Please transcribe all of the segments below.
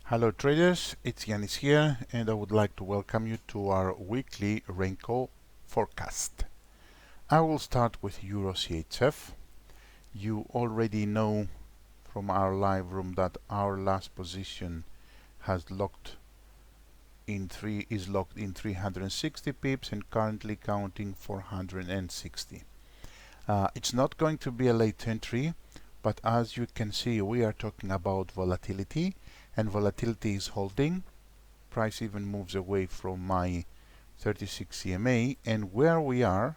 Hello traders, it's Yanis here and I would like to welcome you to our weekly Renko forecast. I will start with EURCHF. You already know from our live room that our last position is locked in 360 pips and currently counting 460. It's not going to be a late entry, but as you can see we are talking about volatility, and volatility is holding. Price even moves away from my 36 EMA, and where we are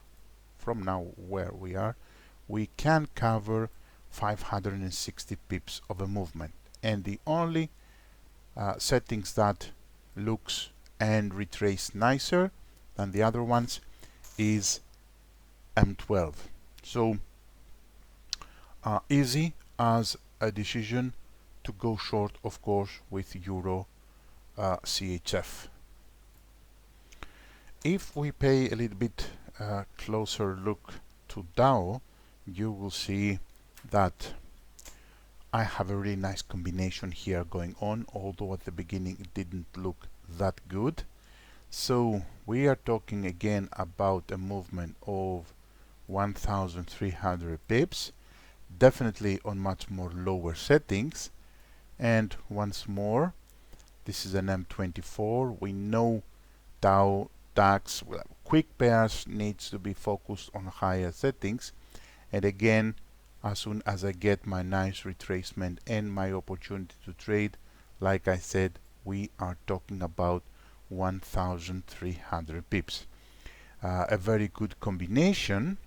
we can cover 560 pips of a movement, and the only settings that looks and retrace nicer than the other ones is M12. So easy as a decision to go short, of course, with Euro CHF. If we pay a little bit closer look to Dow, you will see that I have a really nice combination here going on, although at the beginning it didn't look that good. So we are talking again about a movement of 1300 pips, definitely on much more lower settings. And once more, this is an M24. We know Dow, DAX, quick pairs needs to be focused on higher settings. And again, as soon as I get my nice retracement and my opportunity to trade, like I said, we are talking about 1300 pips. A very good combination.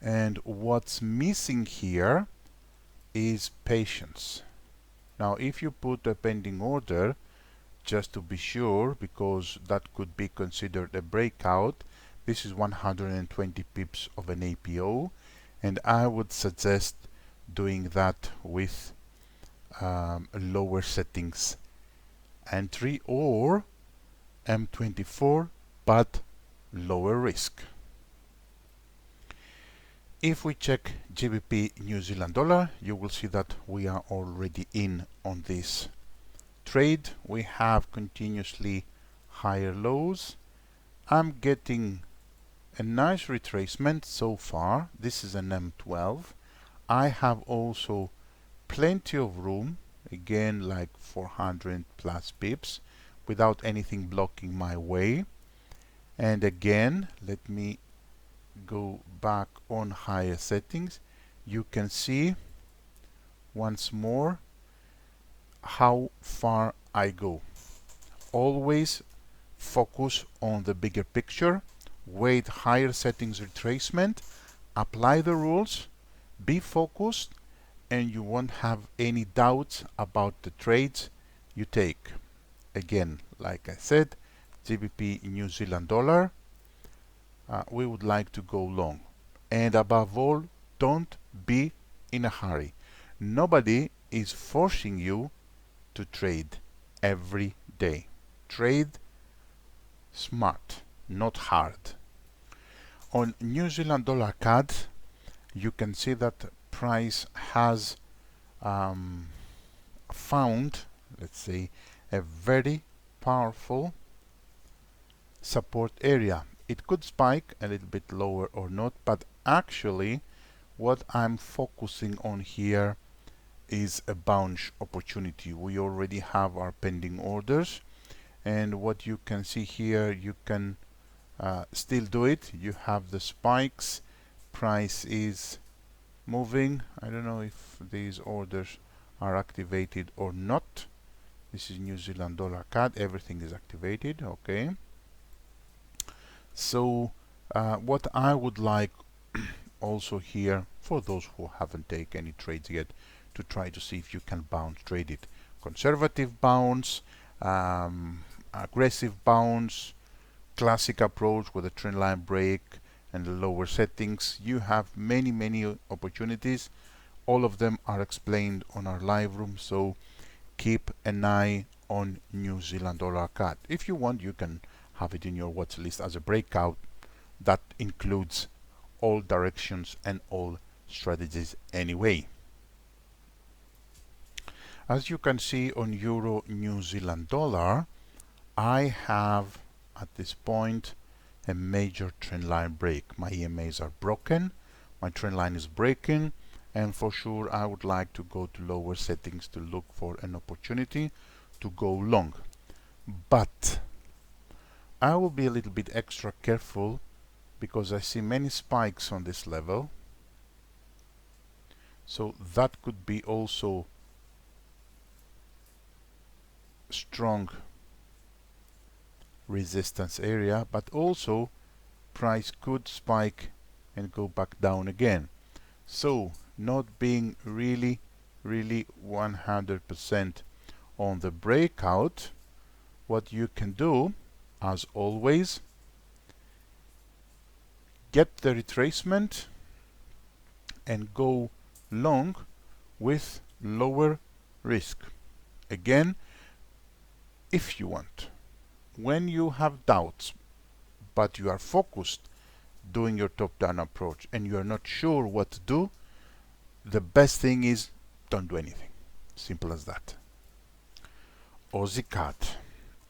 And what's missing here is patience. Now if you put a pending order, just to be sure, because that could be considered a breakout, this is 120 pips of an APO, and I would suggest doing that with lower settings entry or M24 but lower risk. If we check GBP New Zealand dollar, you will see that we are already in on this trade. We have continuously higher lows. I'm getting a nice retracement so far. This is an M12. I have also plenty of room, again like 400 plus pips, without anything blocking my way. And again, let me go back on higher settings. You can see once more how far I go. Always focus on the bigger picture, wait higher settings retracement, apply the rules, be focused, and you won't have any doubts about the trades you take. Again, like I said, GBP New Zealand dollar, we would like to go long. And above all, don't be in a hurry. Nobody is forcing you to trade every day. Trade smart, not hard. On New Zealand dollar CAD, you can see that price has found, let's say, a very powerful support area. It could spike a little bit lower or not, but actually what I'm focusing on here is a bounce opportunity. We already have our pending orders, and what you can see here, you can still do it. You have the spikes, price is moving. I don't know if these orders are activated or not. This is New Zealand dollar CAD, everything is activated. Okay, so what I would like also here, for those who haven't taken any trades yet, to try to see if you can bounce trade it. Conservative bounce, aggressive bounce, classic approach with a trend line break and the lower settings. You have many opportunities. All of them are explained on our live room, so keep an eye on New Zealand dollar CAD. If you want, you can have it in your watch list as a breakout that includes all directions and all strategies anyway. As you can see on Euro New Zealand dollar, I have at this point a major trend line break. My EMAs are broken, my trend line is breaking, and for sure I would like to go to lower settings to look for an opportunity to go long. But I will be a little bit extra careful because I see many spikes on this level, so that could be also strong resistance area, but also price could spike and go back down again. So not being really 100% on the breakout, what you can do, as always, get the retracement and go long with lower risk. Again, if you want. When you have doubts, but you are focused doing your top-down approach and you are not sure what to do, the best thing is don't do anything. Simple as that. AUDCAD.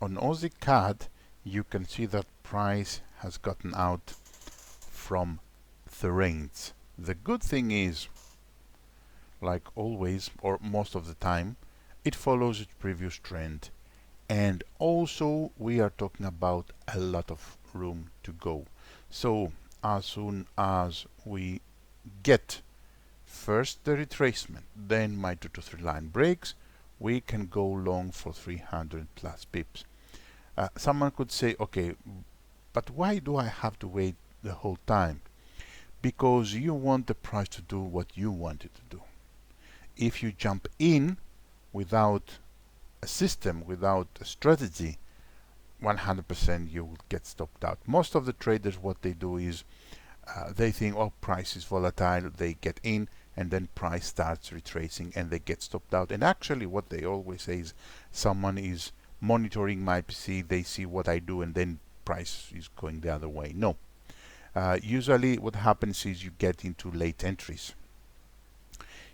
On AUDCAD, you can see that price has gotten out from the range. The good thing is, like always, or most of the time, it follows its previous trend. And also we are talking about a lot of room to go. So as soon as we get first the retracement, then my 2 to 3 line breaks, we can go long for 300 plus pips. Someone could say, okay, but why do I have to wait the whole time? Because you want the price to do what you want it to do. If you jump in without a system, without a strategy, 100% you will get stopped out. Most of the traders, what they do is they think, oh, price is volatile, they get in, and then price starts retracing and they get stopped out. And actually what they always say is, someone is monitoring my PC, they see what I do, and then price is going the other way. No. Usually what happens is you get into late entries.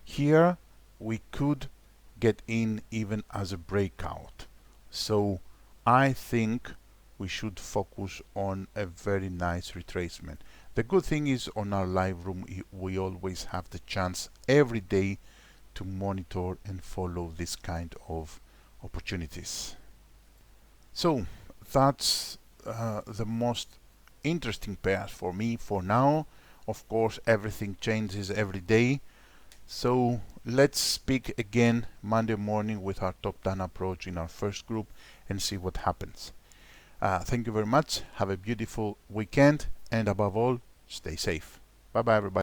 Here we could get in even as a breakout. So I think we should focus on a very nice retracement. The good thing is on our live room we always have the chance every day to monitor and follow this kind of opportunities. So that's the most interesting pairs for me for now. Of course everything changes every day. So let's speak again Monday morning with our top-down approach in our first group and see what happens. Thank you very much. Have a beautiful weekend, and above all, stay safe. Bye bye everybody.